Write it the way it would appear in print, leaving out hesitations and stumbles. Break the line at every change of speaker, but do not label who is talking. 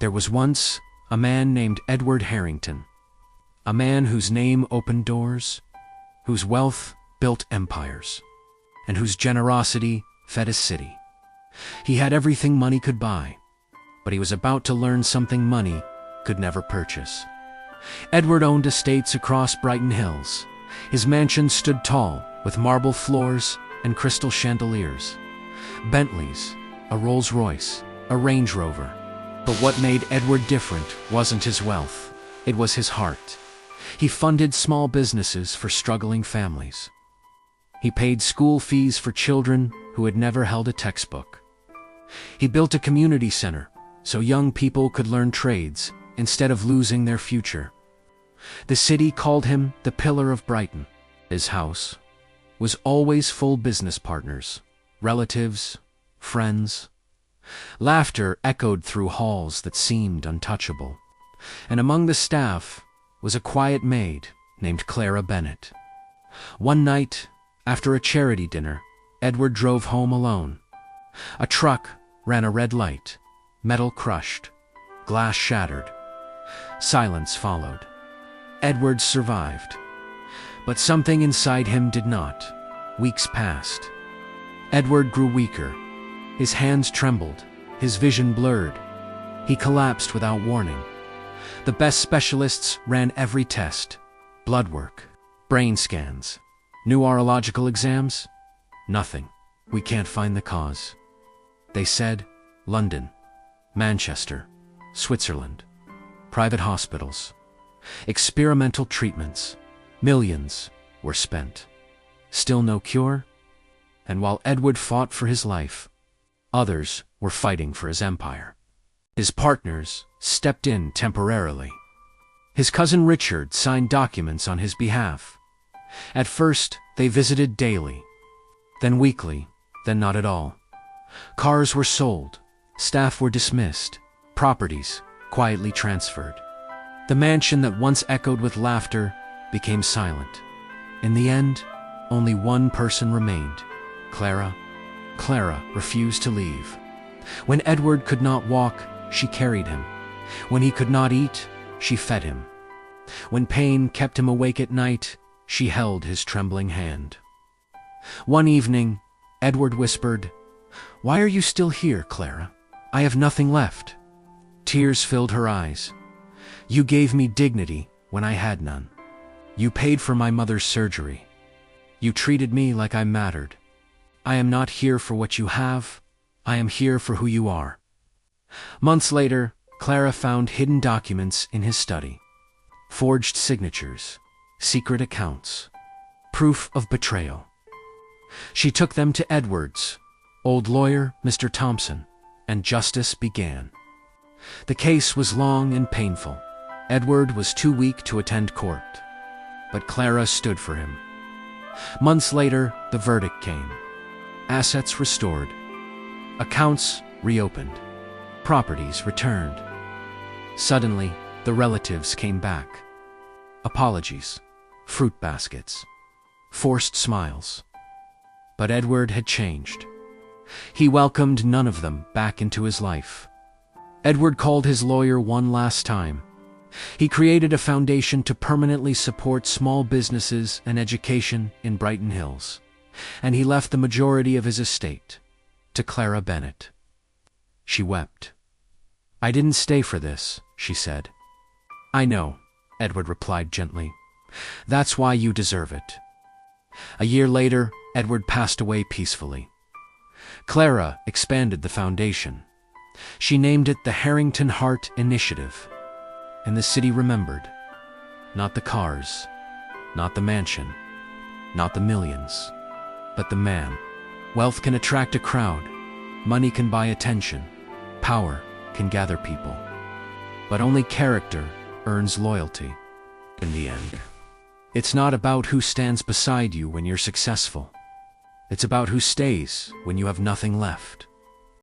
There was once a man named Edward Harrington, a man whose name opened doors, whose wealth built empires, and whose generosity fed a city. He had everything money could buy, but he was about to learn something money could never purchase. Edward owned estates across Brighton Hills. His mansion stood tall, with marble floors and crystal chandeliers. Bentleys, a Rolls-Royce, a Range Rover. But what made Edward different wasn't his wealth, it was his heart. He funded small businesses for struggling families. He paid school fees for children who had never held a textbook. He built a community center so young people could learn trades instead of losing their future. The city called him the Pillar of Brighton. His house was always full business partners, relatives, friends. Laughter echoed through halls that seemed untouchable. And among the staff was a quiet maid named Clara Bennett. One night, after a charity dinner, Edward drove home alone. A truck ran a red light, metal crushed, glass shattered. Silence followed. Edward survived, but something inside him did not. Weeks passed. Edward grew weaker. His hands trembled, his vision blurred. He collapsed without warning. The best specialists ran every test: blood work, brain scans, neurological exams. Nothing. We can't find the cause. They said, London, Manchester, Switzerland, private hospitals, experimental treatments. Millions were spent. Still no cure? And while Edward fought for his life, others were fighting for his empire. His partners stepped in temporarily. His cousin Richard signed documents on his behalf. At first, they visited daily, then weekly, then not at all. Cars were sold, staff were dismissed, properties quietly transferred. The mansion that once echoed with laughter became silent. In the end, only one person remained: Clara. Clara refused to leave. When Edward could not walk, she carried him. When he could not eat, she fed him. When pain kept him awake at night, she held his trembling hand. One evening, Edward whispered, "Why are you still here, Clara? I have nothing left." Tears filled her eyes. "You gave me dignity when I had none. You paid for my mother's surgery. You treated me like I mattered. I am not here for what you have. I am here for who you are." Months later, Clara found hidden documents in his study. Forged signatures, secret accounts, proof of betrayal. She took them to Edward's old lawyer, Mr. Thompson, and justice began. The case was long and painful. Edward was too weak to attend court, but Clara stood for him. Months later, the verdict came. Assets restored, accounts reopened, properties returned. Suddenly, the relatives came back. Apologies, fruit baskets, forced smiles. But Edward had changed. He welcomed none of them back into his life. Edward called his lawyer one last time. He created a foundation to permanently support small businesses and education in Brighton Hills, and he left the majority of his estate to Clara Bennett. She wept. "I didn't stay for this," she said. "I know," Edward replied gently. "That's why you deserve it." A year later, Edward passed away peacefully. Clara expanded the foundation. She named it the Harrington Heart Initiative, and the city remembered. Not the cars, not the mansion, not the millions, but the man. Wealth can attract a crowd, money can buy attention, power can gather people, but only character earns loyalty in the end. It's not about who stands beside you when you're successful. It's about who stays when you have nothing left.